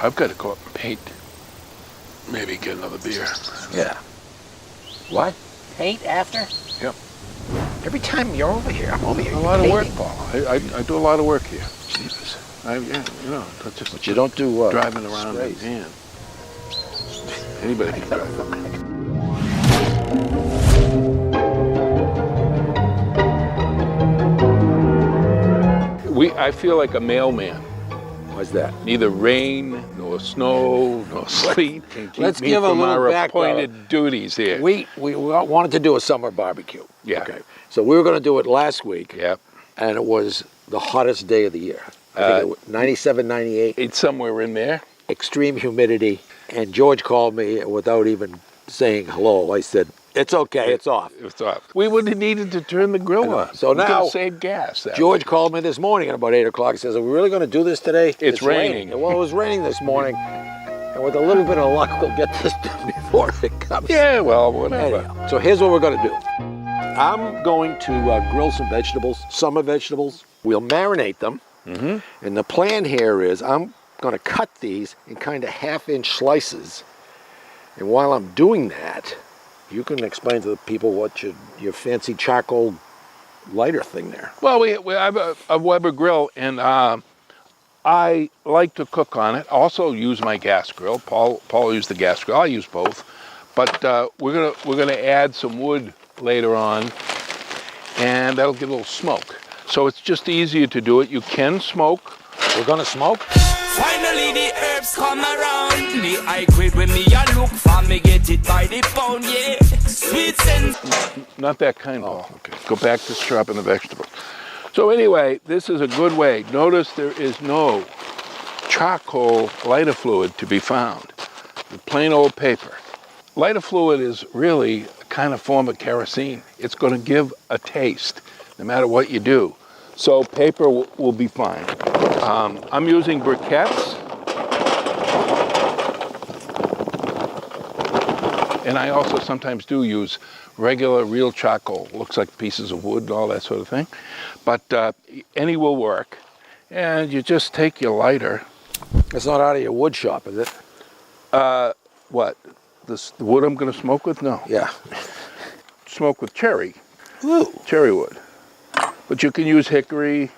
I've got to go up and paint. Maybe get another beer. Yeah. What? Paint after? Yep. Every time you're over here, I'm over here. A lot of work, painting. Paul. I do a lot of work here. Jesus. That's just. But you don't do driving around in a sprays. van. Anybody can drive that. I feel like a mailman. Why's that? Neither rain, nor snow, nor sleet can keep Let's me give a from little our background. appointed duties here. We wanted to do a summer barbecue. Yeah. Okay. So we were going to do it last week. Yep. And it was the hottest day of the year. I think it was 97, 98. It's somewhere in there. Extreme humidity. And George called me without even saying hello. I said, it's okay, it's off. It's off. We would have needed to turn the grill on. So we could now, have saved gas. That George way. called me this morning at about 8 o'clock. He says, are we really going to do this today? It's raining. Well, it was raining this morning. And with a little bit of luck, we'll get this done before it comes. Yeah, well, whatever. Anyhow, so here's what we're going to do. I'm going to grill some vegetables, summer vegetables. We'll marinate them. Mm-hmm. And the plan here is I'm going to cut these in kind of half-inch slices. And while I'm doing that, you can explain to the people what your fancy charcoal lighter thing there. Well, we have a Weber grill, and I like to cook on it. Also use my gas grill. Paul used the gas grill. I use both. But we're gonna add some wood later on, and that'll give a little smoke. So it's just easier to do it. You can smoke. We're gonna smoke? Finally the herbs come around. The high grade when me a look for me get it by the pound, yeah. Sweet and Not that kind, Paul. Okay. Go back to sharpen the vegetables. So anyway, this is a good way. Notice there is no charcoal lighter fluid to be found. The plain old paper. Lighter fluid is really a kind of form of kerosene. It's going to give a taste, no matter what you do. So paper will be fine. I'm using briquettes. And I also sometimes do use regular, real charcoal. Looks like pieces of wood and all that sort of thing. But any will work. And you just take your lighter. It's not out of your wood shop, is it? What? The wood I'm going to smoke with? No. Yeah. Smoke with cherry. Ooh. Cherry wood. But you can use hickory.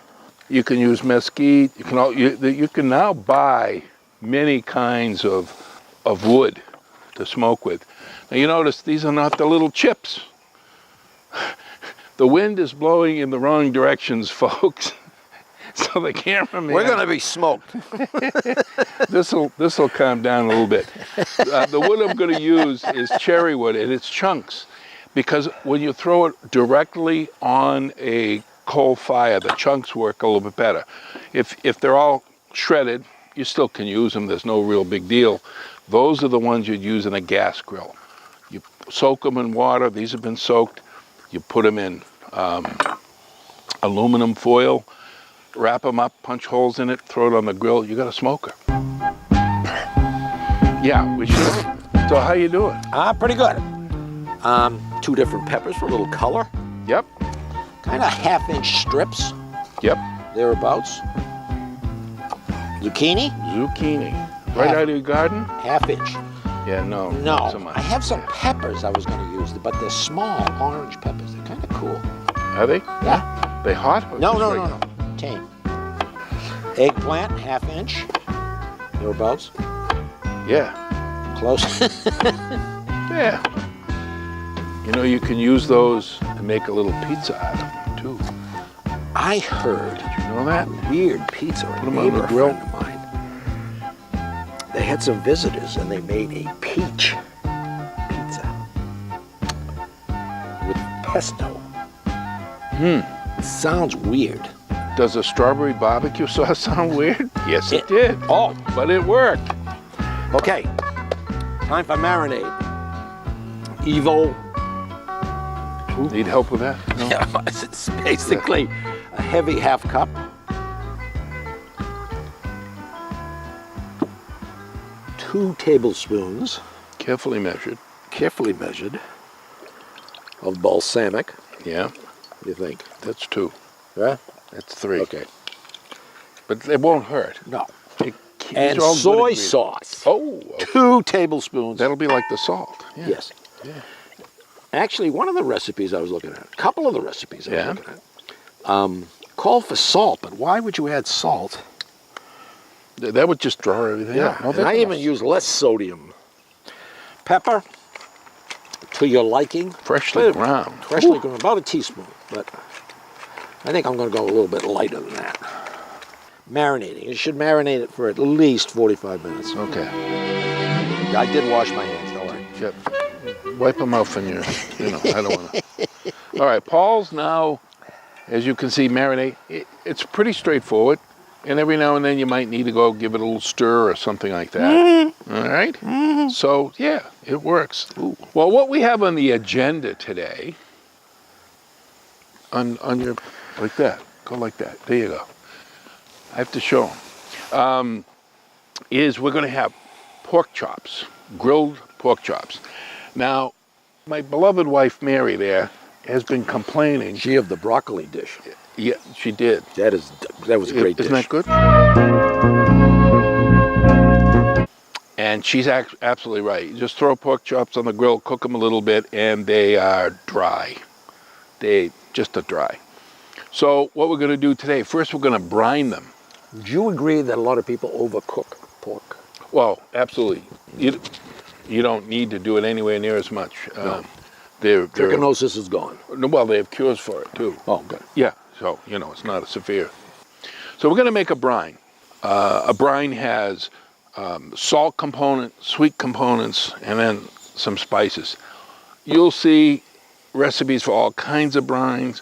You can use mesquite. You can now buy many kinds of wood to smoke with. Now you notice these are not the little chips. The wind is blowing in the wrong directions, folks. So the cameraman. We're going to be smoked. This'll calm down a little bit. The wood I'm going to use is cherry wood, and it's chunks, because when you throw it directly on a coal fire, the chunks work a little bit better. If they're all shredded, you still can use them. There's no real big deal. Those are the ones you'd use in a gas grill. You soak them in water. These have been soaked. You put them in aluminum foil, wrap them up, punch holes in it, throw it on the grill. You got a smoker. Yeah, we should. So how you doing? Pretty good. 2 different peppers for a little color. Yep. Kind of half-inch strips, Yep. thereabouts. Zucchini, Zucchini. Right out of your garden? half-inch. Yeah, no. No, Not so much. I have some peppers I was going to use, but they're small orange peppers. They're kind of cool. Are they? Yeah? They hot? Or No, just no, regular? no. Tame. Eggplant, half-inch. Thereabouts. Yeah. Close. Yeah. You know, you can use those to make a little pizza out of them, too. I heard You know that? weird pizza. Put A 'em on the neighbor grill. friend of mine. They had some visitors and they made a peach pizza with pesto. Sounds weird. Does a strawberry barbecue sauce sound weird? Yes, it It- did. Oh, But it worked. okay. Time for marinade. Evo. Need help with that? No? Yeah, it's basically a heavy half cup. Two tablespoons, Carefully measured. carefully measured, of balsamic. Yeah, What do you think? that's 2. Yeah? That's 3. Okay. But it won't hurt. No. It and these are all good soy ingredients. sauce. Oh, 2 tablespoons. that'll be like the salt. Yeah. Yes. Actually, one of the recipes I was looking at, a couple of the recipes I was looking at, called for salt, but why would you add salt? That would just draw everything out. No, and I even use less sodium. Pepper, to your liking. freshly ground. Freshly ground, about a teaspoon, but I think I'm going to go a little bit lighter than that. Marinating. You should marinate it for at least 45 minutes. Okay. I did wash my hands, don't worry. Yep. Wipe them out from your, I don't want to. All right, Paul's now, as you can see, marinate. It's pretty straightforward. And every now and then you might need to go give it a little stir or something like that. All right? So, yeah, it works. Ooh. Well, what we have on the agenda today, on your, like that, go like that. There you go. I have to show them. Is we're going to have pork chops, grilled pork chops. Now, my beloved wife, Mary, there, has been complaining. She of the broccoli dish. Yeah, she did. That was a great dish. Isn't that good? And she's absolutely right. You just throw pork chops on the grill, cook them a little bit, and they are dry. They just are dry. So what we're going to do today, first we're going to brine them. Do you agree that a lot of people overcook pork? Well, absolutely. You don't need to do it anywhere near as much. No. Trichinosis is gone. Well, they have cures for it, too. Oh, good. Yeah, so, it's not a severe. So we're going to make a brine. A brine has salt component, sweet components, and then some spices. You'll see recipes for all kinds of brines.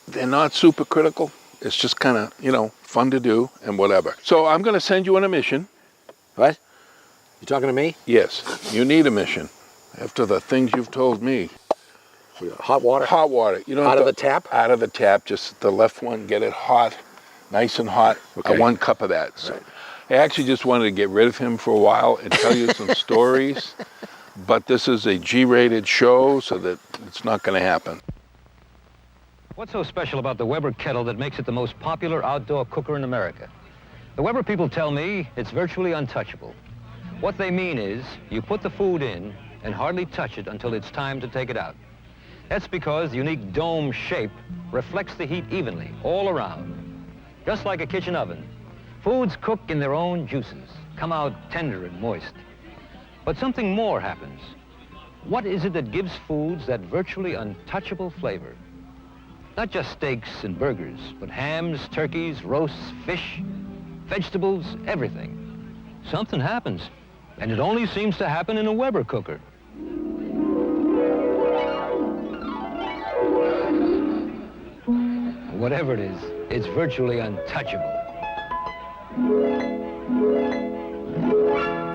They're not super critical. It's just kind of, fun to do and whatever. So I'm going to send you on a mission. What? You talking to me? Yes, you need a mission after the things you've told me. Hot water? Hot water. You don't out have of the tap? Out of the tap, just the left one, get it hot, nice and hot. Okay. 1 cup of that. So right. I actually just wanted to get rid of him for a while and tell you some stories, but this is a G-rated show, so that it's not going to happen. What's so special about the Weber kettle that makes it the most popular outdoor cooker in America? The Weber people tell me it's virtually untouchable. What they mean is you put the food in and hardly touch it until it's time to take it out. That's because the unique dome shape reflects the heat evenly all around. Just like a kitchen oven, foods cook in their own juices, come out tender and moist. But something more happens. What is it that gives foods that virtually untouchable flavor? Not just steaks and burgers, but hams, turkeys, roasts, fish, vegetables, everything. Something happens, and it only seems to happen in a Weber cooker. Whatever it is, it's virtually untouchable.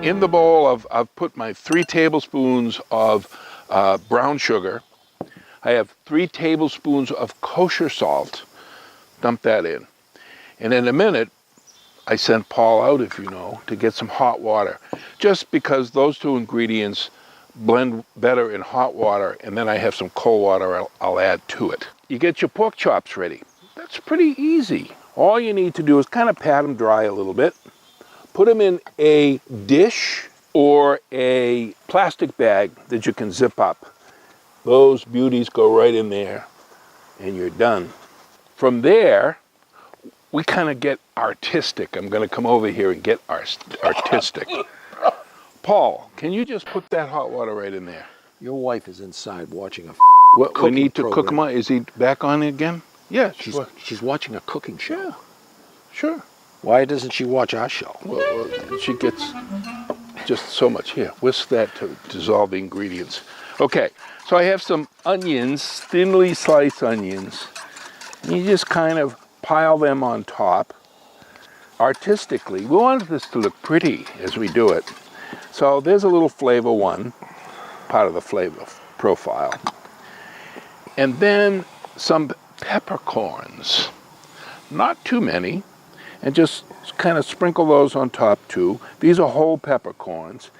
In the bowl, I've put my 3 tablespoons of brown sugar. I have 3 tablespoons of kosher salt. Dump that in. And in a minute, I sent Paul out, if you know, to get some hot water. Just because those 2 ingredients blend better in hot water, and then I have some cold water I'll add to it. You get your pork chops ready. That's pretty easy. All you need to do is kind of pat them dry a little bit. Put them in a dish or a plastic bag that you can zip up. Those beauties go right in there, and you're done. From there, we kind of get artistic. I'm going to come over here and get artistic. Paul, can you just put that hot water right in there? Your wife is inside watching a What, we need to program. cook him on. Is he back on again? Yeah, She's watching a cooking show. Yeah, sure. Why doesn't she watch our show? Well, she gets just so much. Here, whisk that to dissolve the ingredients. Okay, so I have some onions, thinly sliced onions. And you just kind of pile them on top. Artistically, we want this to look pretty as we do it. So there's a little flavor one, part of the flavor profile. And then some peppercorns, not too many, and just kind of sprinkle those on top too. These are whole peppercorns.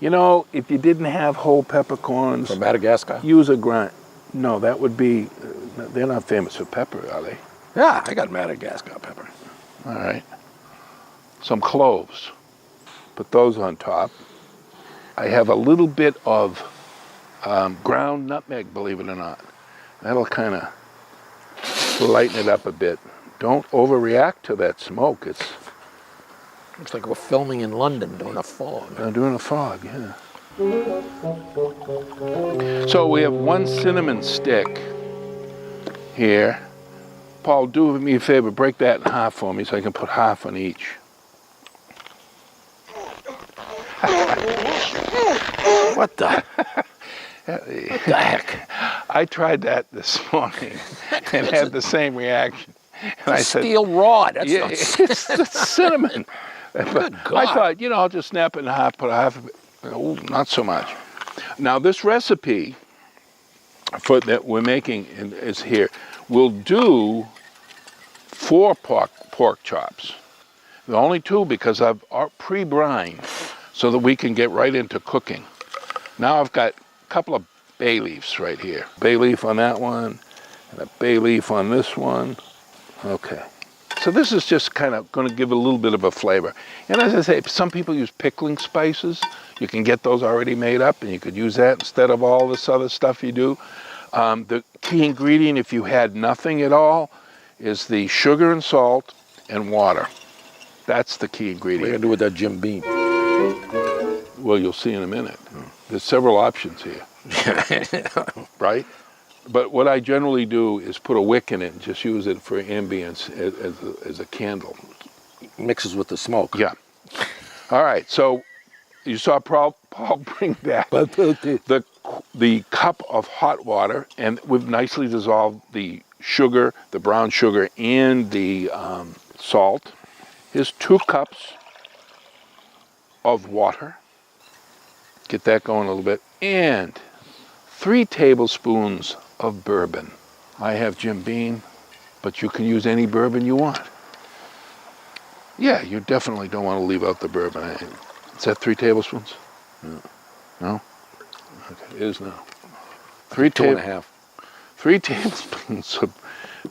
You know, if you didn't have whole peppercorns, From Madagascar? use a grind. No, that would be, they're not famous for pepper, are they? Yeah, I got Madagascar pepper. All right. some cloves. Put those on top. I have a little bit of ground nutmeg, believe it or not. That'll kind of lighten it up a bit. Don't overreact to that smoke. It's Looks like we're filming in London during a fog. doing a fog, yeah. So we have one cinnamon stick here. Paul, do me a favor, break that in half for me so I can put half on each. What the? What the heck? I tried that this morning and had the same reaction. And I said, Steel rod. That's yeah, not it's the cinnamon. Good God. I thought, I'll just snap it in half, put half of it. Oh, not so much. Now, this recipe that we're making is here. We'll do 4 pork chops. The only 2 because I've pre-brined so that we can get right into cooking. Now I've got a couple of bay leaves right here. Bay leaf on that one, and a bay leaf on this one. Okay. So this is just kind of going to give a little bit of a flavor. And as I say, some people use pickling spices. You can get those already made up, and you could use that instead of all this other stuff you do. The key ingredient, if you had nothing at all, is the sugar and salt and water. That's the key ingredient. What are you going to do with that Jim Beam? Well, you'll see in a minute. There's several options here, right? But what I generally do is put a wick in it and just use it for ambience as a candle. Mixes with the smoke. Yeah. All right, so you saw Paul bring back the cup of hot water, and we've nicely dissolved the sugar, the brown sugar, and the salt. Here's 2 cups of water. Get that going a little bit. And 3 tablespoons of bourbon. I have Jim Beam, but you can use any bourbon you want. Yeah, you definitely don't want to leave out the bourbon. Is that 3 tablespoons? No? Okay, it is now. 2.5. 3 tablespoons of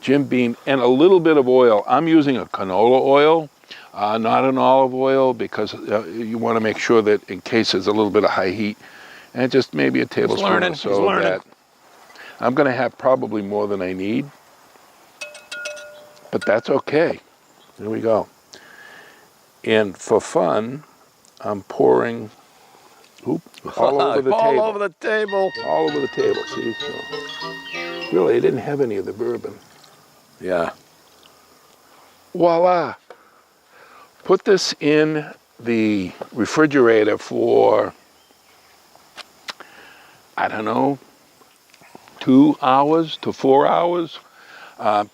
Jim Beam and a little bit of oil. I'm using a canola oil, not an olive oil, because you want to make sure that in case there's a little bit of high heat, and just maybe a tablespoon or so of that. I'm going to have probably more than I need, but that's okay. There we go. And for fun, I'm pouring all over the table. All over the table. All over the table, see? So, really, I didn't have any of the bourbon. Yeah. Voila. Put this in the refrigerator for, I don't know, 2 hours to 4 hours.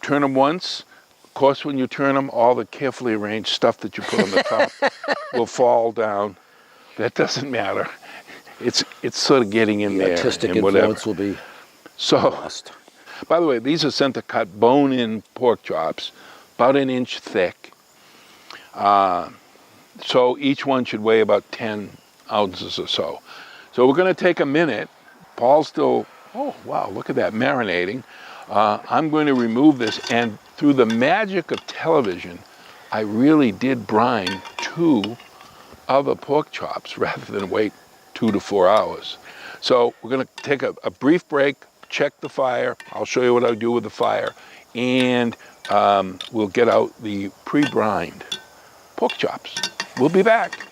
Turn them once. Of course, when you turn them, all the carefully arranged stuff that you put on the top will fall down. That doesn't matter. It's sort of getting in there. Artistic and whatever. influence will be So, lost. by the way, these are center cut bone-in pork chops, about 1 inch thick. So each one should weigh about 10 ounces or so. So we're going to take a minute. Paul's still, oh wow, look at that, marinating. I'm going to remove this, and through the magic of television, I really did brine 2 other pork chops rather than wait 2 to 4 hours. So we're going to take a brief break, check the fire. I'll show you what I do with the fire, and we'll get out the pre-brined pork chops. We'll be back.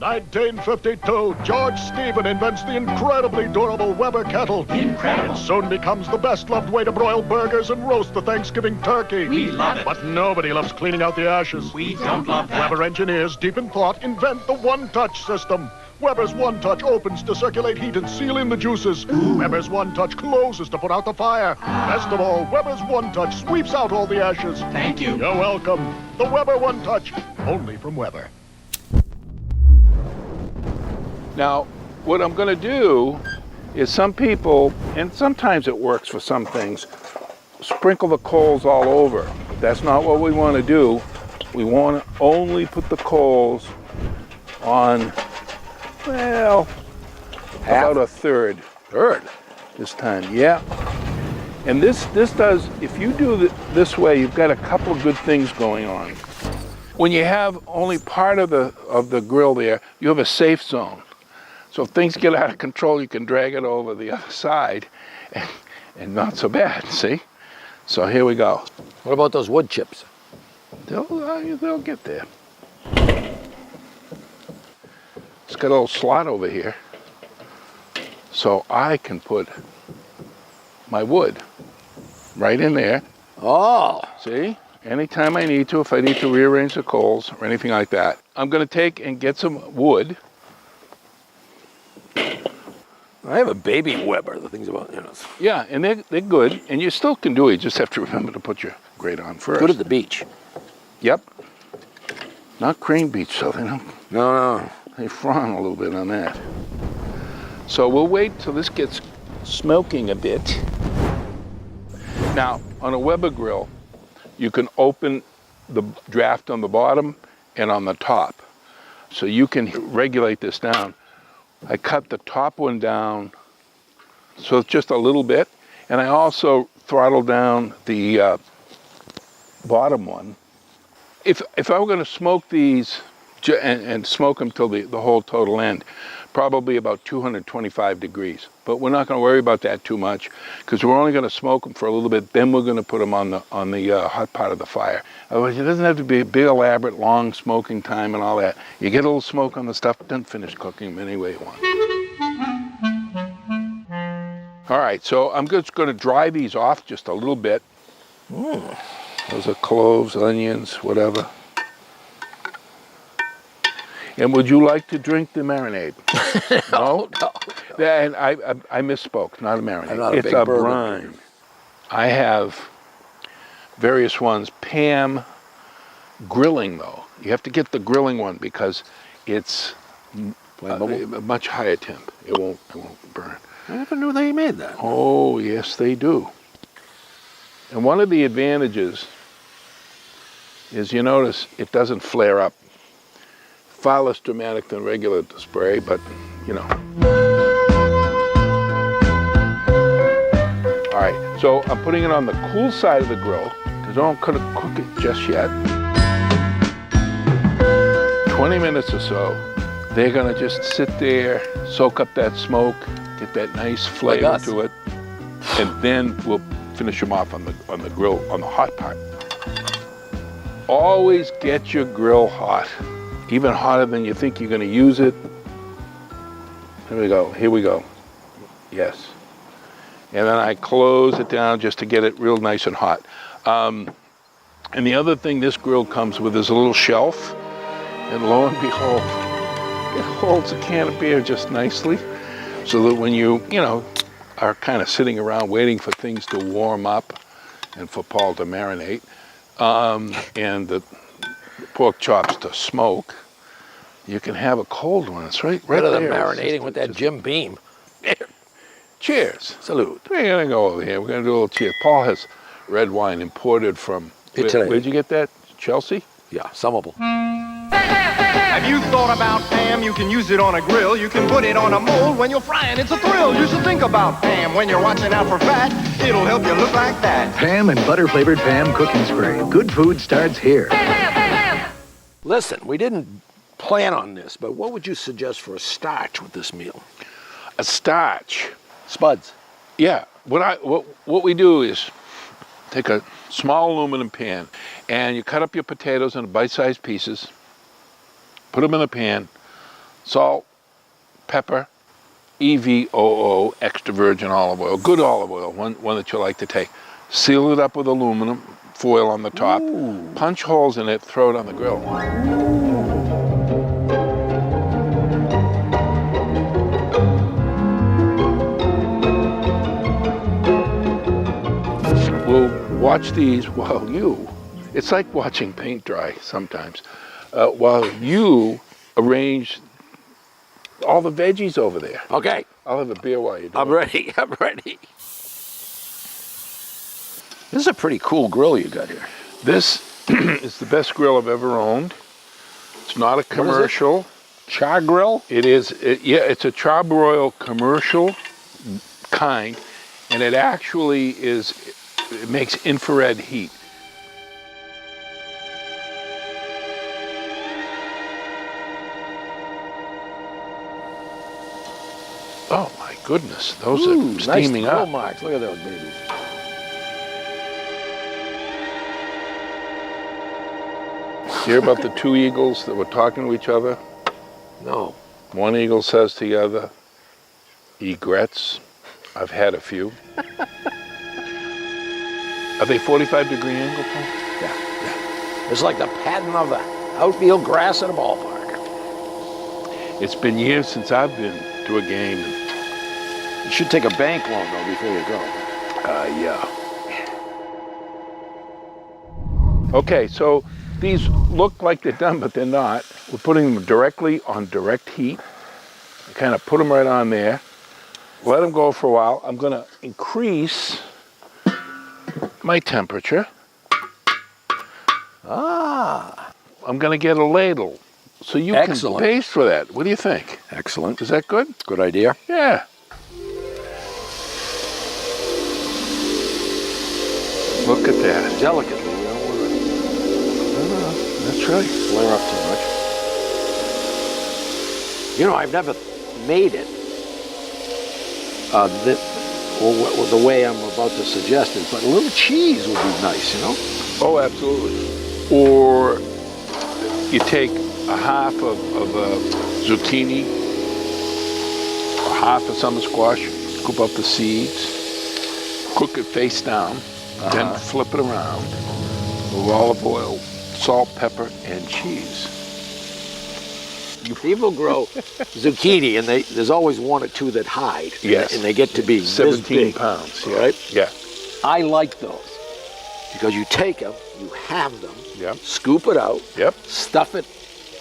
1952, George Stephen invents the incredibly durable Weber kettle. Incredible. It soon becomes the best-loved way to broil burgers and roast the Thanksgiving turkey. We love it. But nobody loves cleaning out the ashes. We don't love that. Weber engineers, deep in thought, invent the one-touch system. Weber's one-touch opens to circulate heat and seal in the juices. Ooh. Weber's one-touch closes to put out the fire. Best of all, Weber's one-touch sweeps out all the ashes. Thank you. You're welcome. The Weber one-touch, only from Weber. Now, what I'm going to do is some people, and sometimes it works for some things, sprinkle the coals all over. But that's not what we want to do. We want to only put the coals on, well, about a third. This time, yeah. And this does, if you do this way, you've got a couple of good things going on. When you have only part of the grill there, you have a safe zone. So if things get out of control, you can drag it over the other side, and not so bad, see? So here we go. What about those wood chips? They'll get there. It's got a little slot over here, so I can put my wood right in there. Oh. See? Anytime I need to, if I need to rearrange the coals or anything like that. I'm going to take and get some wood. I have a baby Weber. The thing's about, you know. Yeah, and they're good, and you still can do it. You just have to remember to put your grate on first. Good at the beach. Yep. Not Crane Beach, so they don't. No. They frown a little bit on that. So we'll wait till this gets smoking a bit. Now, on a Weber grill, you can open the draft on the bottom and on the top. So you can regulate this down. I cut the top one down so it's just a little bit, and I also throttled down the bottom one. If I were going to smoke these and smoke them till the whole total end, probably about 225 degrees. But we're not going to worry about that too much because we're only going to smoke them for a little bit. Then we're going to put them on the hot part of the fire. Otherwise, it doesn't have to be a big, elaborate, long smoking time and all that. You get a little smoke on the stuff, then finish cooking them any way you want. All right, so I'm just going to dry these off just a little bit. Those are cloves, onions, whatever. And would you like to drink the marinade? No? And I misspoke, not a marinade. It's a brine. I have various ones. Pam grilling, though. You have to get the grilling one because it's a much higher temp. It won't burn. I never knew they made that. Oh, yes, they do. And one of the advantages is you notice it doesn't flare up. Far less dramatic than regular spray, but you know. All right, so I'm putting it on the cool side of the grill because I don't cook it just yet. 20 minutes or so, they're gonna just sit there, soak up that smoke, get that nice flavor to it, and then we'll finish them off on the grill, on the hot part. Always get your grill hot. Even hotter than you think you're going to use it. Here we go. Yes. And then I close it down just to get it real nice and hot. And the other thing this grill comes with is a little shelf. And lo and behold, it holds a can of beer just nicely. So that when you are kind of sitting around waiting for things to warm up and for Paul to marinate, and the pork chops to smoke, you can have a cold one. It's right Better there. than marinating with that Jim Beam. Cheers. Salute. We're going to go over here. We're going to do a little cheers. Paul has red wine imported from, Italy. Where'd you get that? Chelsea? Yeah, summable. Have you thought about Pam? You can use it on a grill. You can put it on a mold when you're frying. It's a thrill. You should think about Pam when you're watching out for fat. It'll help you look like that. Pam and butter-flavored Pam cooking spray. Good food starts here. Listen, we didn't plan on this, but what would you suggest for a starch with this meal? A starch. Spuds. Yeah. What we do is take a small aluminum pan and you cut up your potatoes into bite-sized pieces, put them in the pan, salt, pepper, EVOO, extra virgin olive oil, good olive oil, one that you like to take. Seal it up with aluminum foil on the top, punch holes in it, throw it on the grill. We'll watch these while it's like watching paint dry sometimes, while you arrange all the veggies over there. Okay. I'll have a beer while you do I'm it. ready. I'm ready. This is a pretty cool grill you got here. This is the best grill I've ever owned. It's not a commercial. Char grill? It's a charbroil commercial kind, and it actually it makes infrared heat. goodness, those Ooh, are steaming nice grill up. marks. Look at those babies. Hear about the two eagles that were talking to each other? No. One eagle says to the other, egrets, I've had a few. Are they 45-degree angle, Paul? Yeah. It's like the pattern of the outfield grass at a ballpark. It's been years since I've been to a game. You should take a bank loan, though, before you go. Yeah. Okay, so these look like they're done, but they're not. We're putting them directly on direct heat. Kind of put them right on there. Let them go for a while. I'm going to increase my temperature. I'm going to get a ladle so you Excellent. can taste for that. What do you think? Excellent. Is that good? Good idea. Yeah. Look at that. Delicately, you don't want to That's right. flare up too much. You know, I've never made it the way I'm about to suggest it, but a little cheese would be nice, you know? Oh, absolutely. Or you take a half of a zucchini, or half of summer squash, scoop up the seeds, cook it face down, then flip it around with olive oil, salt, pepper, and cheese. People grow zucchini, and there's always one or two that hide. Yes. And they get to be 17 this big, pounds, yeah. right? Yeah. I like those because you take them, you have them, Yep. scoop it out, Yep. stuff it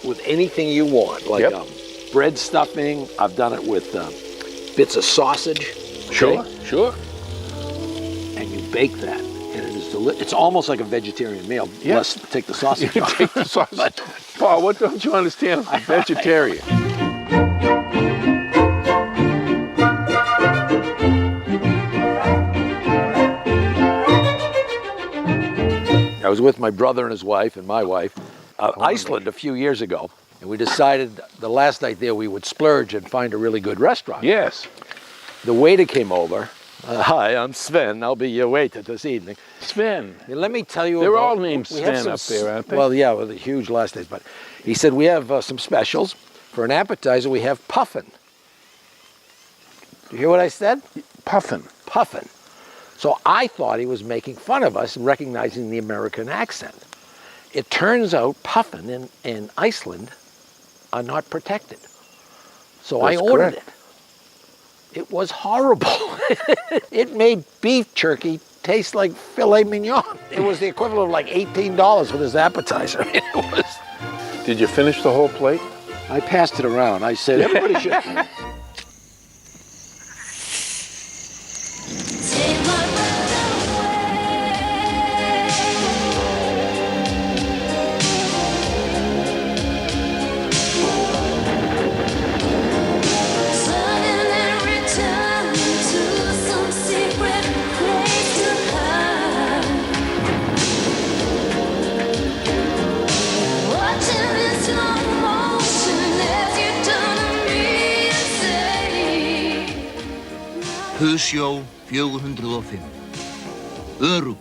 with anything you want, like Yep. bread stuffing. I've done it with bits of sausage. okay? Sure. And you bake that, and it is it's almost like a vegetarian meal. Yeah. Let's take the sausage You off. take the sausage. Paul, what don't you understand? I'm vegetarian. I was with my brother and his wife and my wife, Iceland a few years ago, and we decided the last night there we would splurge and find a really good restaurant. Yes. The waiter came over. Hi, I'm Sven. I'll be your waiter this evening. Sven. And let me tell you They're about- all named we have Sven some up there, aren't they? Well, yeah, with the huge last names. But he said we have some specials. For an appetizer, we have puffin. You hear what I said? Puffin. Puffin. So I thought he was making fun of us, recognizing the American accent. It turns out puffin in Iceland are not protected. So I That's ordered correct. it. It was horrible. It made beef jerky taste like filet mignon. It was the equivalent of like $18 for this appetizer. It was. Did you finish the whole plate? I passed it around. I said, everybody should. Husjó 405. Öruggur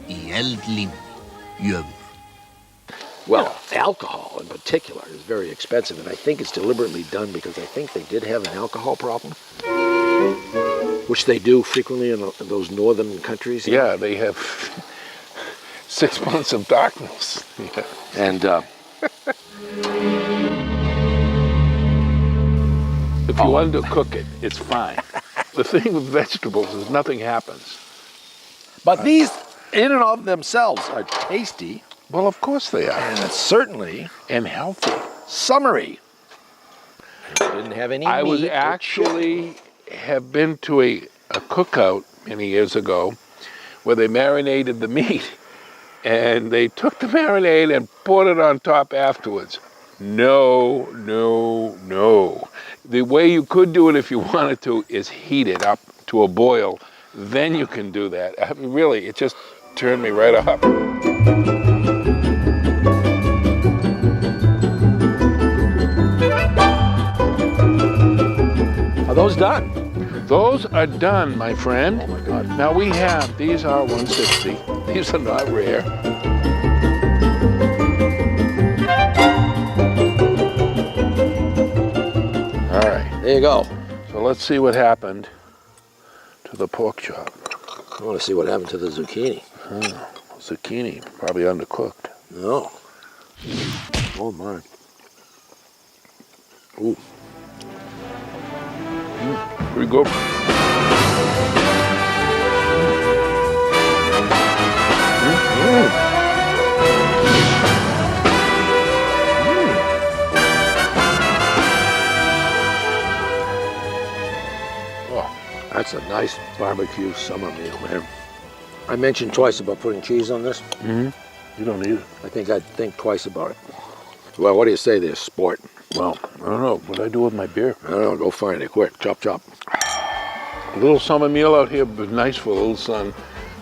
í eldlím jöfur. Well, alcohol in particular is very expensive, and I think it's deliberately done because I think they did have an alcohol problem, which they do frequently in those northern countries. Yeah, they have 6 months of darkness. Yeah. And If you wanted to cook it, it's fine. The thing with vegetables is nothing happens. but these, in and of themselves, are tasty, Well, of course they are. and it's certainly And healthy. summery. Didn't have any I was meat or actually have been to a cookout many years ago where they marinated the meat and they took the marinade and poured it on top afterwards. No. The way you could do it if you wanted to is heat it up to a boil. Then you can do that. I mean, really, it just turned me right up. Are those done? Those are done, my friend. Oh my God. Now we have, these are 160. These are not rare. All right, There you go. so let's see what happened to the pork chop. I want to see what happened to the zucchini. Zucchini, probably undercooked. No. Oh my. Ooh. Pretty good. Oh, that's a nice barbecue summer meal, man. I mentioned twice about putting cheese on this. You don't need it. I think I'd think twice about it. Well, what do you say there, sport? Well, I don't know. What do I do with my beer? I don't know, go find it quick. Chop, chop. A little summer meal out here was nice for a little sun.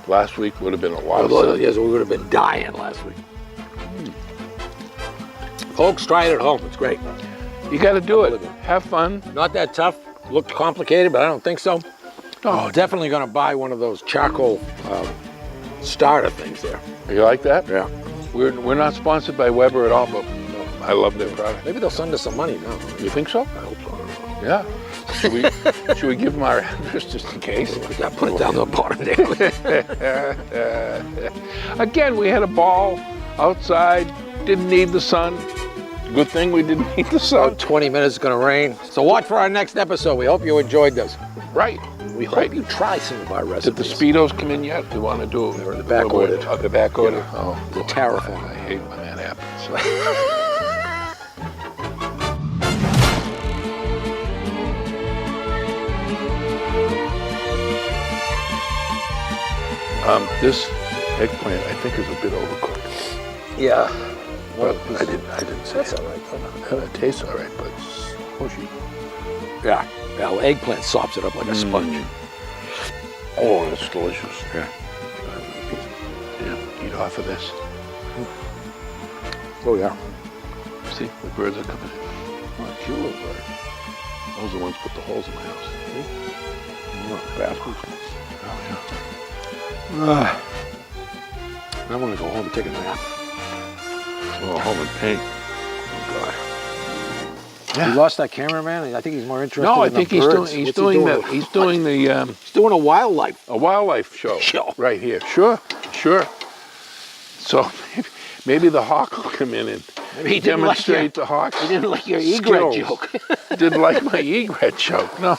Last week would have been a lot of sun. Yes, we would have been dying last week. Folks, try it at home. It's great. You got to do it. Have fun. Not that tough. Looked complicated, but I don't think so. Oh, Definitely going to buy one of those charcoal starter things there. you like that? Yeah. We're not sponsored by Weber at all, but I love their product. Maybe they'll send us some money now. You think so? I hope so. Yeah. Should we give them our address just in case? We got to put it down the bottom there. Again, we had a ball outside. Didn't need the sun. Good thing we didn't need the sun. About 20 minutes, it's going to rain. So watch for our next episode. We hope you enjoyed this. Right. We hope you try some of our Did the recipes. Speedos come in yet? We want to do it. They're in the back order. Oh, they're back order? Yeah. Oh, The boy, tariff I on it. hate when that happens. This eggplant, I think, is a bit overcooked. Yeah. But I didn't say That's it. all right, though. It tastes all right, but it's mushy. Yeah. Well, eggplant sops it up like a sponge. Oh, it's delicious. Yeah. Yeah, eat off of this. Oh, yeah. See, the birds are coming in. Oh, cute little bird. Those are the ones put the holes in my house. See? Oh, bastards. Oh, I want to go home and take a nap. yeah. Oh, home and paint. Oh, God. Yeah. You lost that cameraman? I think he's more interested No, I in think the he's birds. doing What's he doing? he's doing the He's doing a wildlife. a wildlife show Show. right here. Sure. So maybe the hawk will come in and Maybe he didn't like demonstrate the hawk's He didn't like your egret skills. joke. Didn't like my egret joke. No.